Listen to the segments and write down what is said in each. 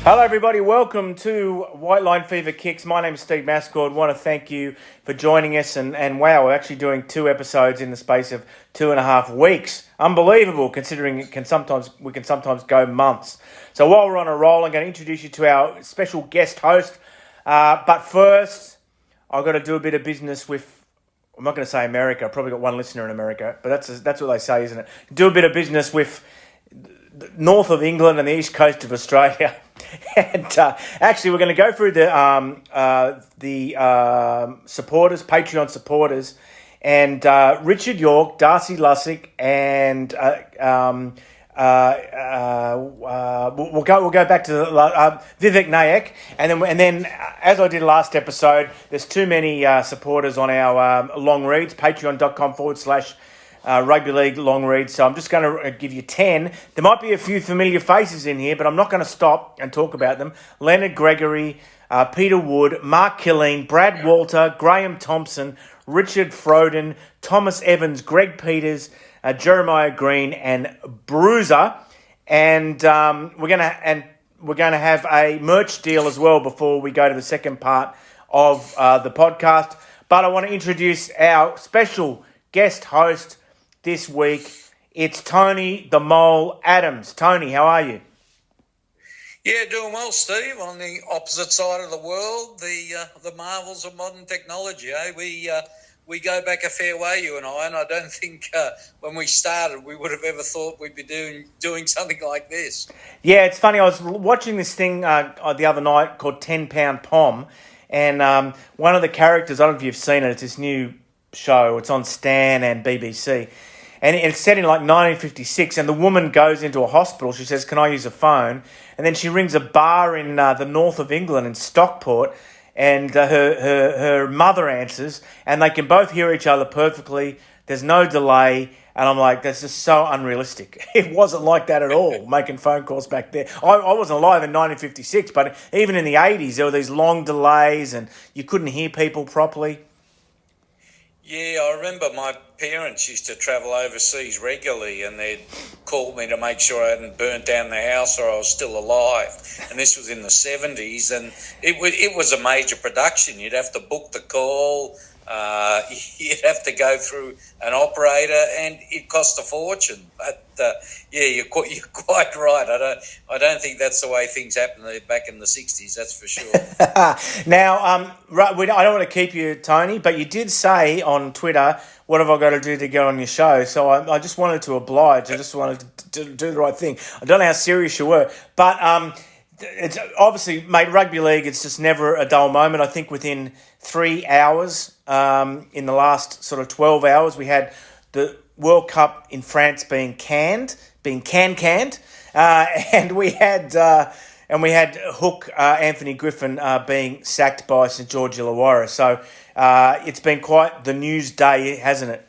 Hello everybody, welcome to White Line Fever Kicks. My name is Steve Mascord. I want to thank you for joining us and wow, we're actually doing 2 episodes in the space of 2.5 weeks. Unbelievable considering we can sometimes go months. So while we're on a roll, I'm going to introduce you to our special guest host. But first, I've got to do a bit of business with, I'm not going to say America, I've probably got one listener in America, but that's what they say, isn't it? Do a bit of business with the north of England and the east coast of Australia. And actually, we're going to go through the supporters, Patreon supporters, and Richard York, Darcy Lussick, and we'll go back to Vivek Nayak, and then as I did last episode, there's too many supporters on our long reads. Patreon.com/Rugby League long read. So I'm just going to give you 10. There might be a few familiar faces in here, but I'm not going to stop and talk about them. Leonard Gregory, Peter Wood, Mark Killeen, Brad Walter, Graham Thompson, Richard Froden, Thomas Evans, Greg Peters, Jeremiah Green, and Bruiser. And we're going to have a merch deal as well before we go to the second part of the podcast. But I want to introduce our special guest host this week. It's Tony the Mole Adams. Tony, how are you? Yeah, doing well, Steve. On the opposite side of the world, the marvels of modern technology. We go back a fair way, you and I don't think when we started we would have ever thought we'd be doing something like this. Yeah, it's funny. I was watching this thing the other night called 10 Pound Pom, and one of the characters, I don't know if you've seen it, it's this new show. It's on Stan and BBC. And it's set in like 1956, and the woman goes into a hospital. She says, "Can I use a phone?" And then she rings a bar in the north of England in Stockport, and her mother answers, and they can both hear each other perfectly. There's no delay, and I'm like, that's just so unrealistic. It wasn't like that at all, making phone calls back there. I wasn't alive in 1956, but even in the 80s, there were these long delays, and you couldn't hear people properly. Yeah, I remember my parents used to travel overseas regularly, and they'd call me to make sure I hadn't burnt down the house or I was still alive. And this was in the 70s, and it was a major production. You'd have to book the call, you'd have to go through an operator, and it cost a fortune. But yeah, you're quite right. I don't think that's the way things happened back in the 60s. That's for sure. Now, I don't want to keep you, Tony, but you did say on Twitter, "What have I got to do to get on your show?" So I just wanted to oblige. I just wanted to do the right thing. I don't know how serious you were, but it's obviously, mate, rugby league, it's just never a dull moment. I think within 3 hours, in the last sort of 12 hours, we had the World Cup in France being canned, and we had Hook Anthony Griffin being sacked by St George Illawarra. So it's been quite the news day, hasn't it?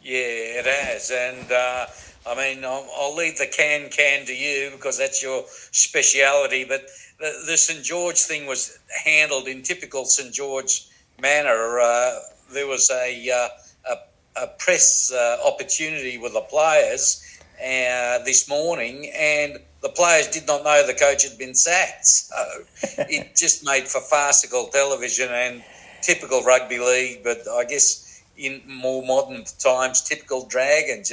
Yeah, it has, and I mean, I'll leave the can to you because that's your speciality. But the St George thing was handled in typical St George manner. There was a press opportunity with the players this morning, and the players did not know the coach had been sacked. So it just made for farcical television and typical rugby league, but I guess in more modern times, typical Dragons.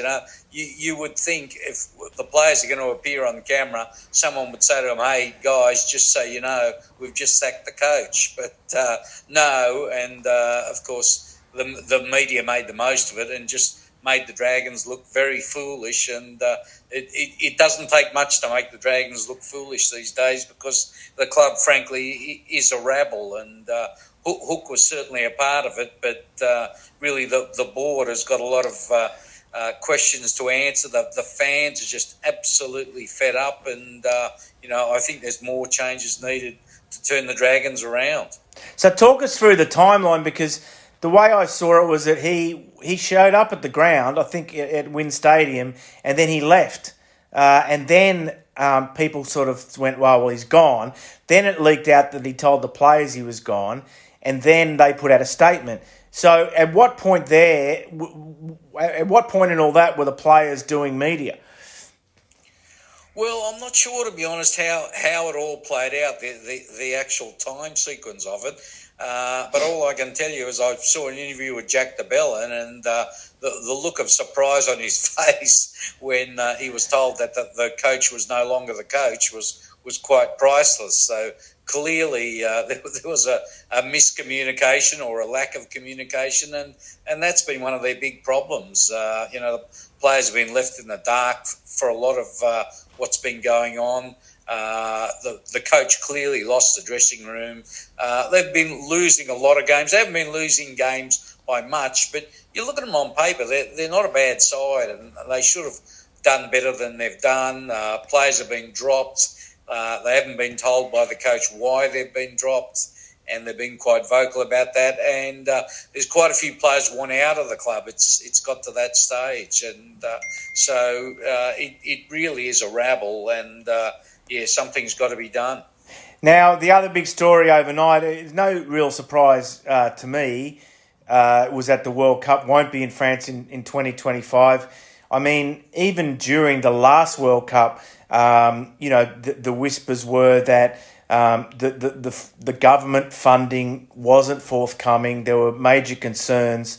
You would think if the players are going to appear on camera, someone would say to them, "Hey, guys, just so you know, we've just sacked the coach." But no, and of course, the media made the most of it and just made the Dragons look very foolish. And it doesn't take much to make the Dragons look foolish these days because the club, frankly, is a rabble, and Hook was certainly a part of it, but really the board has got a lot of questions to answer. The fans are just absolutely fed up, and I think there's more changes needed to turn the Dragons around. So talk us through the timeline, because the way I saw it was that he showed up at the ground, I think at Wynn Stadium, and then he left. And then people sort of went, well, he's gone. Then it leaked out that he told the players he was gone, and then they put out a statement. So at what point in all that were the players doing media? Well, I'm not sure, to be honest, how it all played out, the actual time sequence of it. But all I can tell you is I saw an interview with Jack DeBellin, and the look of surprise on his face when he was told that the coach was no longer the coach was quite priceless. So clearly there was a miscommunication or a lack of communication, and that's been one of their big problems. The players have been left in the dark for a lot of what's been going on. The coach clearly lost the dressing room. They've been losing a lot of games. They haven't been losing games by much, but you look at them on paper, they're not a bad side, and they should have done better than they've done. Players have been dropped. They haven't been told by the coach why they've been dropped, and they've been quite vocal about that. And there's quite a few players want out of the club. It's got to that stage, and so it really is a rabble, and something's got to be done. Now, the other big story overnight, it's no real surprise to me, was that the World Cup won't be in France in 2025. I mean, even during the last World Cup, the whispers were that the government funding wasn't forthcoming. There were major concerns.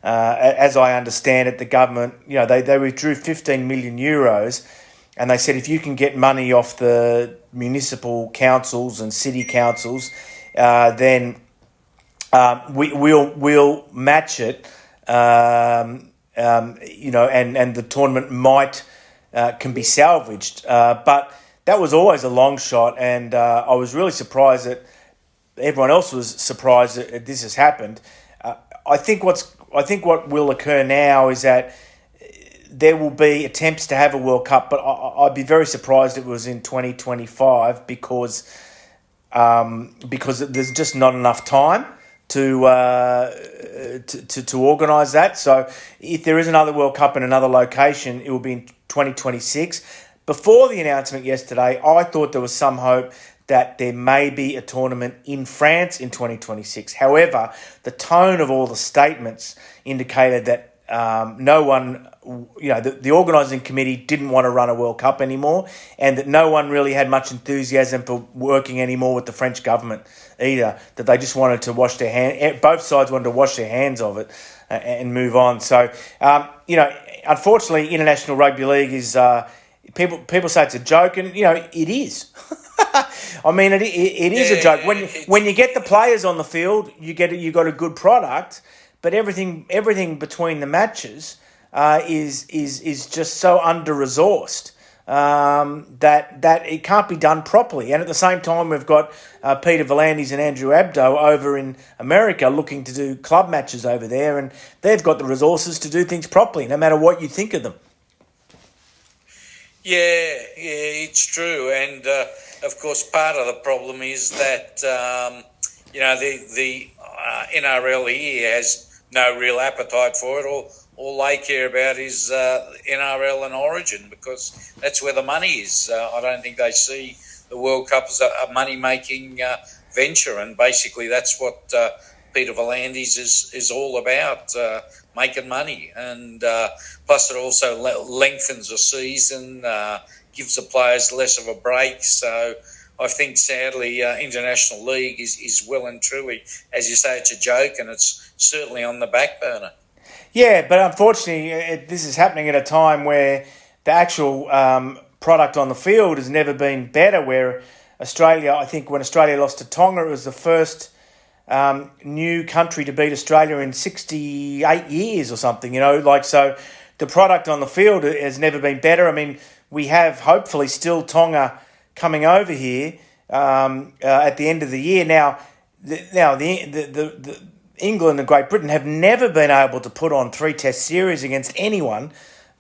As I understand it, the government, they withdrew 15 million euros, and they said if you can get money off the municipal councils and city councils, then we'll match it. And the tournament might can be salvaged, but that was always a long shot, and I was really surprised that everyone else was surprised that this has happened. I think what will occur now is that there will be attempts to have a World Cup, but I'd be very surprised if it was in 2025 because there's just not enough time to organise that. So if there is another World Cup in another location, it will be in 2026. Before the announcement yesterday, I thought there was some hope that there may be a tournament in France in 2026. However, the tone of all the statements indicated that no one, the organising committee didn't want to run a World Cup anymore, and that no one really had much enthusiasm for working anymore with the French government either, that they just wanted to wash their hands, both sides wanted to wash their hands of it and move on. So, unfortunately, International Rugby League is, people say it's a joke, and, it is. I mean, it is a joke. When you get the players on the field, you got a good product, but everything between the matches is just so under-resourced that it can't be done properly. And at the same time, we've got Peter V'landys and Andrew Abdo over in America looking to do club matches over there, and they've got the resources to do things properly, no matter what you think of them. Yeah, it's true. And, of course, part of the problem is that, the NRL here has no real appetite for it. All they care about is NRL and Origin, because that's where the money is. I don't think they see the World Cup as a money-making venture, and basically that's what Peter V'landys is all about, making money. And plus it also lengthens the season, gives the players less of a break. So I think, sadly, International League is well and truly, as you say, it's a joke, and it's certainly on the back burner. Yeah, but unfortunately, this is happening at a time where the actual product on the field has never been better, where Australia, I think when Australia lost to Tonga, it was the first new country to beat Australia in 68 years or something, so the product on the field has never been better. I mean, we have hopefully still Tonga coming over here at the end of the year. Now the England and Great Britain have never been able to put on 3 Test series against anyone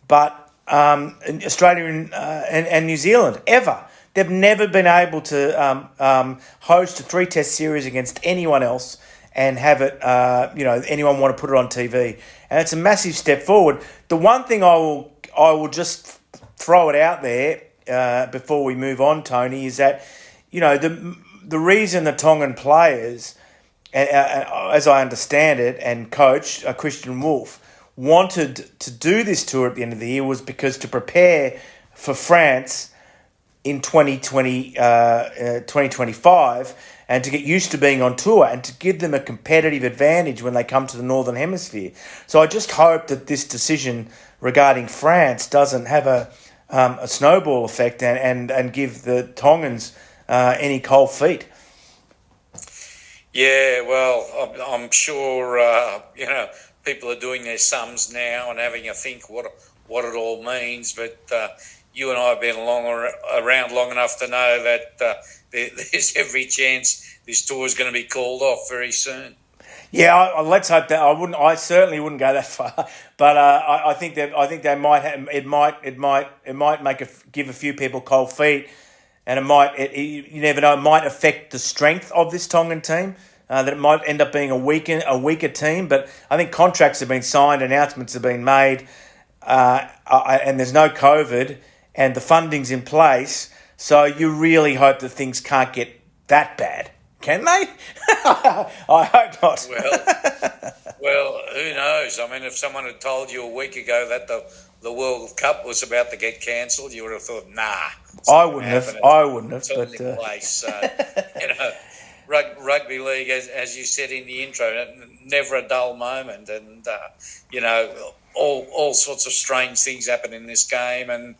but Australia and New Zealand, ever. They've never been able to host a 3 Test series against anyone else and have it, anyone want to put it on TV. And it's a massive step forward. The one thing I will just throw it out there before we move on, Tony, is that, the reason the Tongan players, as I understand it, and coach Christian Wolff wanted to do this tour at the end of the year was because to prepare for France in 2025 and to get used to being on tour and to give them a competitive advantage when they come to the Northern Hemisphere. So I just hope that this decision regarding France doesn't have a snowball effect and give the Tongans any cold feet. Yeah, well, I'm sure, people are doing their sums now and having a think what it all means, but you and I have been around long enough to know that there's every chance this tour is going to be called off very soon. Yeah, let's hope that. I certainly wouldn't go that far, but I think they might. It might give a few people cold feet, and you never know. It might affect the strength of this Tongan team. That it might end up being a weaker team. But I think contracts have been signed, announcements have been made, and there's no COVID, and the funding's in place. So you really hope that things can't get that bad. Can they? I hope not. Well, who knows? I mean, if someone had told you a week ago that the World Cup was about to get cancelled, you would have thought, nah. I wouldn't have. It's but place. Rugby league, as you said in the intro, never a dull moment, and all sorts of strange things happen in this game, and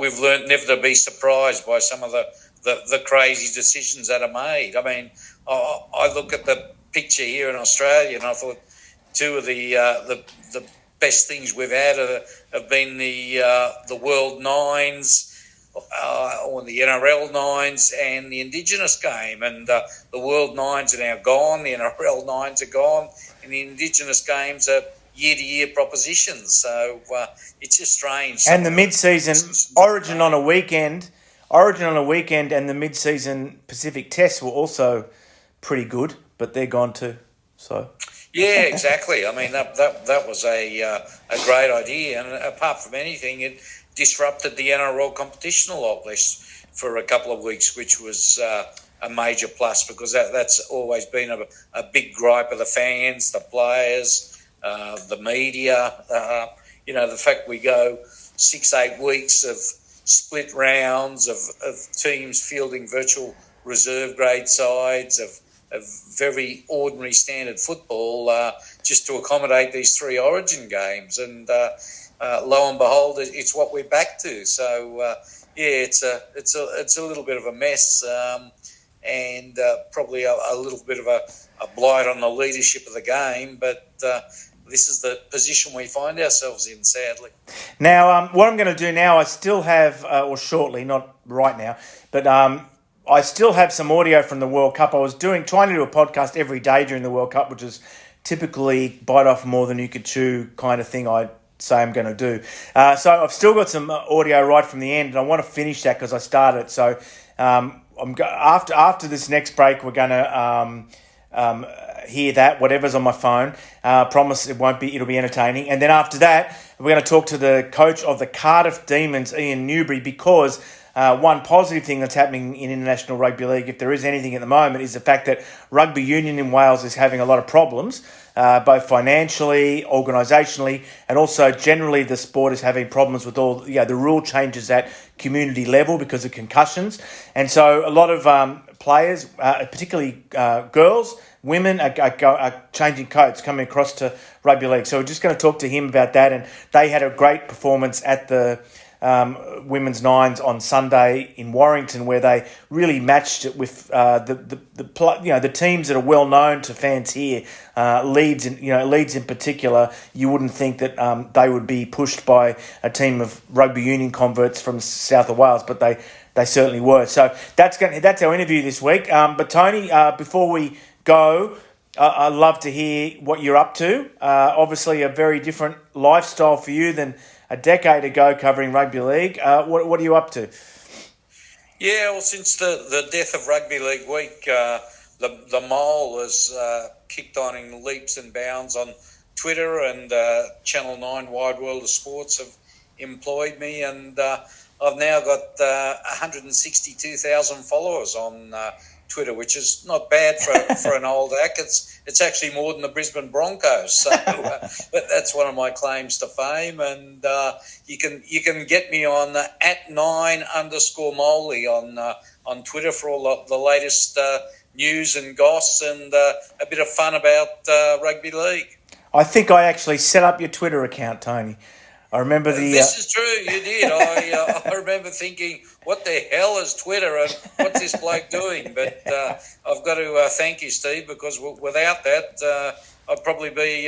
we've learnt never to be surprised by some of the crazy decisions that are made. I mean, I look at the picture here in Australia, and I thought two of the best things we've had have been the World Nines, or the NRL Nines, and the Indigenous game. And the World Nines are now gone, the NRL Nines are gone, and the Indigenous games are year-to-year propositions. So it's just strange. And the mid-season Origin on a weekend, and the mid-season Pacific Tests were also pretty good, but they're gone too. So yeah, exactly. I mean, that was a great idea, and apart from anything, it disrupted the NRL competition a lot less for a couple of weeks, which was a major plus, because that's always been a big gripe of the fans, the players, the media. The fact we go 6-8 weeks of split rounds of teams fielding virtual reserve grade sides of very ordinary standard football just to accommodate these 3 Origin games, and lo and behold, it's what we're back to. So it's a little bit of a mess, and probably a little bit of a blight on the leadership of the game, but this is the position we find ourselves in, sadly. Now, what I'm going to do now, I still have, or shortly, not right now, but I still have some audio from the World Cup. I was trying to do a podcast every day during the World Cup, which is typically bite off more than you could chew kind of thing I'd say I'm going to do. So I've still got some audio right from the end, and I want to finish that because I started. So after this next break, we're going to hear that, whatever's on my phone. Promise it'll be entertaining. And then after that, we're going to talk to the coach of the Cardiff Demons, Ian Newbury, because one positive thing that's happening in International Rugby League, if there is anything at the moment, is the fact that rugby union in Wales is having a lot of problems, both financially, organisationally, and also generally the sport is having problems with all the rule changes at community level because of concussions. And so a lot of players, particularly girls, women, are changing codes, coming across to rugby league. So we're just going to talk to him about that. And they had a great performance at the women's nines on Sunday in Warrington, where they really matched it with the teams that are well known to fans here. Leeds in particular, you wouldn't think that they would be pushed by a team of rugby union converts from south of Wales, but they certainly were. So that's our interview this week. But Tony, before we go, I'd love to hear what you're up to. Obviously, a very different lifestyle for you than a decade ago covering rugby league. What are you up to? Yeah, well, since the death of Rugby League Week, the mole has kicked on in leaps and bounds on Twitter, and Channel 9 Wide World of Sports have employed me, and I've now got 162,000 followers on Twitter, which is not bad for an old act. It's actually more than the Brisbane Broncos. So but that's one of my claims to fame. And you can get me on @9_Moley on Twitter for all the latest news and goss and a bit of fun about rugby league. I think I actually set up your Twitter account, Tony. I remember This is true, you did. I remember thinking, what the hell is Twitter and what's this bloke doing? But I've got to thank you, Steve, because without that, I'd probably be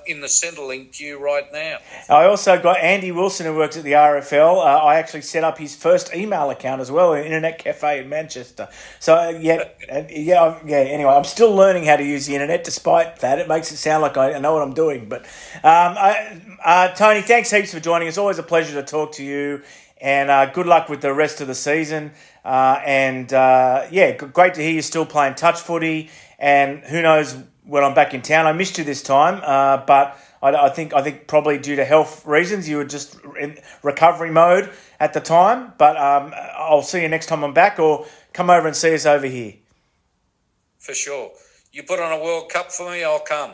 in the Centrelink queue right now. I also got Andy Wilson, who works at the RFL. I actually set up his first email account as well, an internet cafe in Manchester. So, anyway, I'm still learning how to use the internet. Despite that, it makes it sound like I know what I'm doing. But, Tony, thanks heaps for joining us. Always a pleasure to talk to you. And good luck with the rest of the season. Great to hear you're still playing touch footy. And who knows when I'm back in town. I missed you this time, but I think probably due to health reasons, you were just in recovery mode at the time. But I'll see you next time I'm back, or come over and see us over here. For sure. You put on a World Cup for me, I'll come.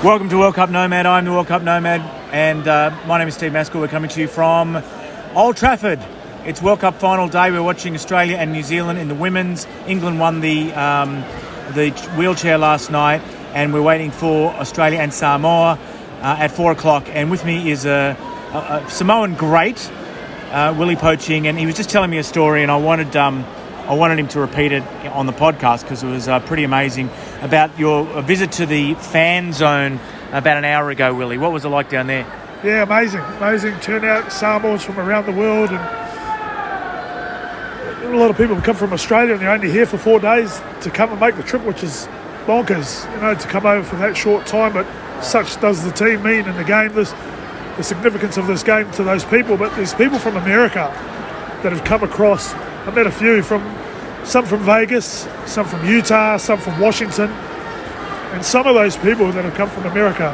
Welcome to World Cup Nomad. I'm the World Cup Nomad, and my name is Steve Mascord. We're coming to you from Old Trafford. It's World Cup final day. We're watching Australia and New Zealand in the women's. England won the wheelchair last night, and we're waiting for Australia and Samoa at 4:00. And with me is a Samoan great, Willie Poaching, and he was just telling me a story, and I wanted him to repeat it on the podcast because it was pretty amazing, about your visit to the fan zone about an hour ago, Willie. What was it like down there? Yeah, amazing turnout. Samoans from around the world, and a lot of people have come from Australia, and they're only here for 4 days to come and make the trip, which is bonkers, to come over for that short time. But such does the team mean in the game. The significance of this game to those people. But there's people from America that have come across. I met a few some from Vegas, some from Utah, some from Washington, and some of those people that have come from America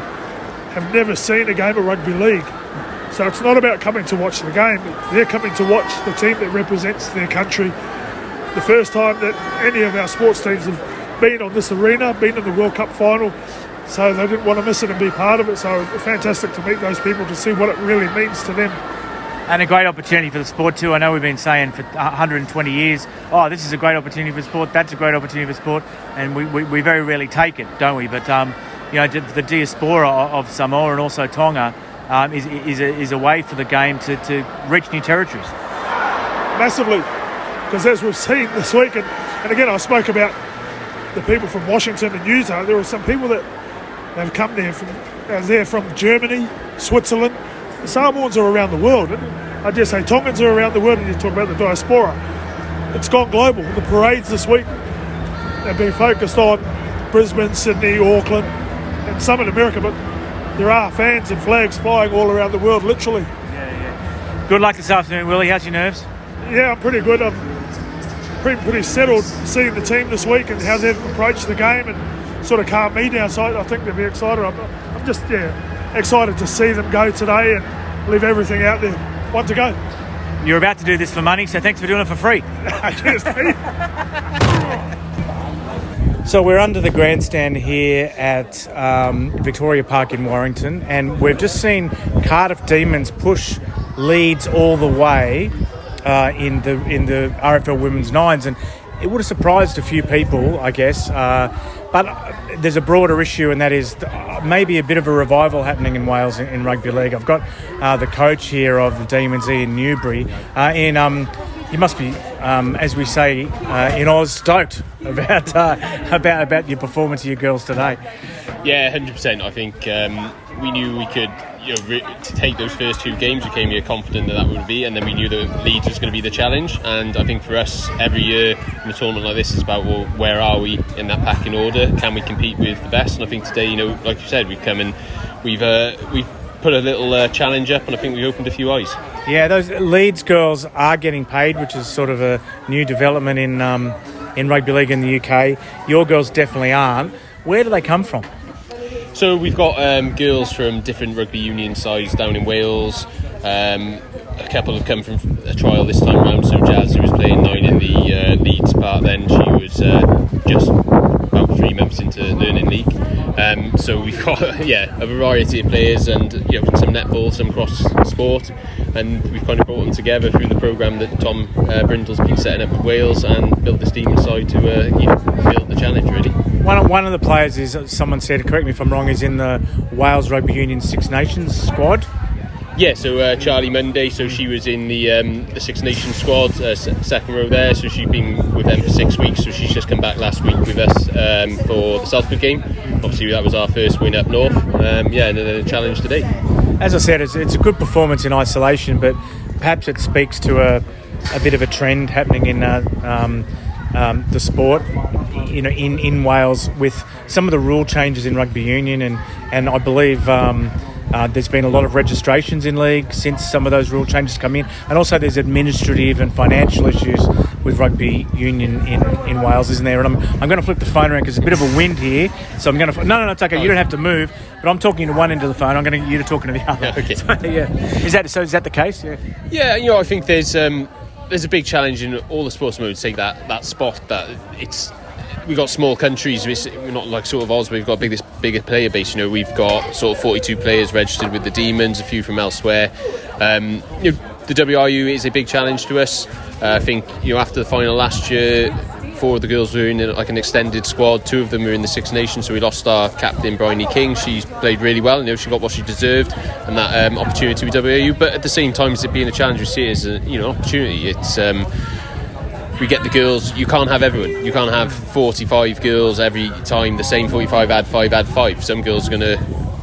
have never seen a game of rugby league. So it's not about coming to watch the game. They're coming to watch the team that represents their country. The first time that any of our sports teams have been on this arena, been in the World Cup final, so they didn't want to miss it and be part of it. So it's fantastic to meet those people, to see what it really means to them. And a great opportunity for the sport too. I know we've been saying for 120 years, this is a great opportunity for sport, that's a great opportunity for sport, and we very rarely take it, don't we? But the diaspora of Samoa and also Tonga is a way for the game to reach new territories. Massively, because as we've seen this week, and again I spoke about the people from Washington and Utah, there were some people that have come there from Germany, Switzerland. The Samoans are around the world. I dare say Tongans are around the world, and you talk about the diaspora. It's gone global. The parades this week have been focused on Brisbane, Sydney, Auckland, and some in America, but there are fans and flags flying all around the world, literally. Yeah. Good luck this afternoon, Willie. How's your nerves? Yeah, I'm pretty good. I'm pretty settled seeing the team this week and how they've approached the game, and sort of calmed me down. So I think they'll be excited. I'm just excited to see them go today and leave everything out there. One to go. You're about to do this for money, so thanks for doing it for free. Cheers, Steve. So we're under the grandstand here at Victoria Park in Warrington, and we've just seen Cardiff Demons push Leeds all the way in the RFL Women's Nines, and it would have surprised a few people, I guess. But there's a broader issue, and that is maybe a bit of a revival happening in Wales in rugby league. I've got the coach here of the Demons, Ian Newbury. Ian, you must be, as we say in Oz, stoked about your performance of your girls today. Yeah, 100%. I think we knew we could to take those first two games. We came here confident that would be, and then we knew that Leeds was going to be the challenge. And I think for us, every year in a tournament like this, it's about, well, where are we in that packing order? Can we compete with the best? And I think today, like you said, we've come and we've put a little challenge up, and I think we opened a few eyes. Yeah, those Leeds girls are getting paid, which is sort of a new development in rugby league in the UK. Your girls definitely aren't. Where do they come from? So we've got girls from different rugby union sides down in Wales. a couple have come from a trial this time round. So Jazz, who was playing 9 in the Leeds part, then she was just about 3 months into learning league. So we've got a variety of players, and some netball, some cross sport, and we've kind of brought them together through the programme that Tom Brindle's been setting up with Wales, and built this Demons side to build the challenge really. One of the players is, someone said, correct me if I'm wrong, is in the Wales Rugby Union Six Nations squad. Yeah, so Charlie Monday, so she was in the Six Nations squad, second row there, so she'd been with them for 6 weeks, so she's just come back last week with us for the Salford game. Obviously that was our first win up north, and then a challenge today. As I said, it's a good performance in isolation, but perhaps it speaks to a bit of a trend happening in the sport, in Wales, with some of the rule changes in rugby union, and I believe there's been a lot of registrations in league since some of those rule changes come in, and also there's administrative and financial issues with rugby union in Wales, isn't there? And I'm going to flip the phone around because there's a bit of a wind here, so I'm going to... No, it's okay. You don't have to move, but I'm talking to one end of the phone. I'm going to get you to talking to the other. Okay. So, is that the case? Yeah, I think there's a big challenge in all the sports modes to take that spot. That we've got small countries. We're not like sort of Oz. We've got bigger player base. We've got sort of 42 players registered with the Demons, a few from elsewhere. The WRU is a big challenge to us. I think after the final last year, 4 of the girls were in like an extended squad. 2 of them were in the Six Nations, so we lost our captain Bryony King. She's played really well, and she got what she deserved, and that opportunity with WRU. But at the same time, as it being a challenge, we see it as an opportunity. It's we get the girls. You can't have everyone. You can't have 45 girls every time. The same 45 add 5. Some girls are going to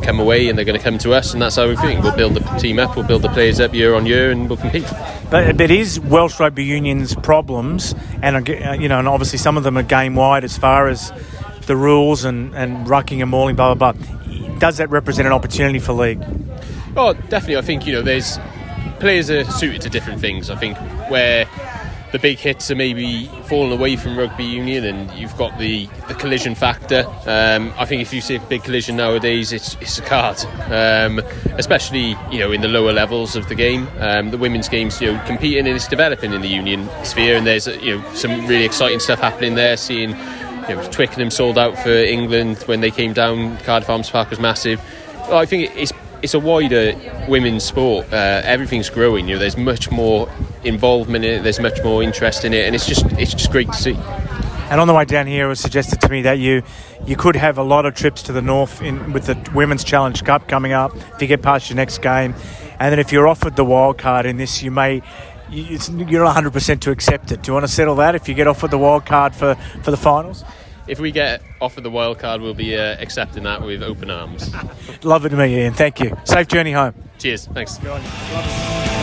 come away and they're going to come to us, and that's how we think. We'll build the team up, we'll build the players up year on year, and we'll compete. But it is Welsh Rugby Union's problems, and and obviously some of them are game wide as far as the rules and rucking and mauling, blah blah blah. Does that represent an opportunity for league? Oh, definitely. I think there's players are suited to different things. I think where the big hits are maybe falling away from rugby union, and you've got the collision factor. I think if you see a big collision nowadays, it's a card, especially in the lower levels of the game. The women's game's competing, and it's developing in the union sphere, and there's some really exciting stuff happening there. Seeing Twickenham sold out for England when they came down. Cardiff Arms Park was massive. I think it's a wider women's sport. Everything's growing. There's much more involvement in it. There's much more interest in it, and it's just great to see. And on the way down here, it was suggested to me that you could have a lot of trips to the north with the Women's Challenge Cup coming up if you get past your next game, and then if you're offered the wild card in this, you're not 100% to accept it. Do you want to settle that if you get offered the wild card for the finals? If we get offered the wild card, we'll be accepting that with open arms. Lovely to meet you, Ian. Thank you. Safe journey home. Cheers. Thanks. Good on you.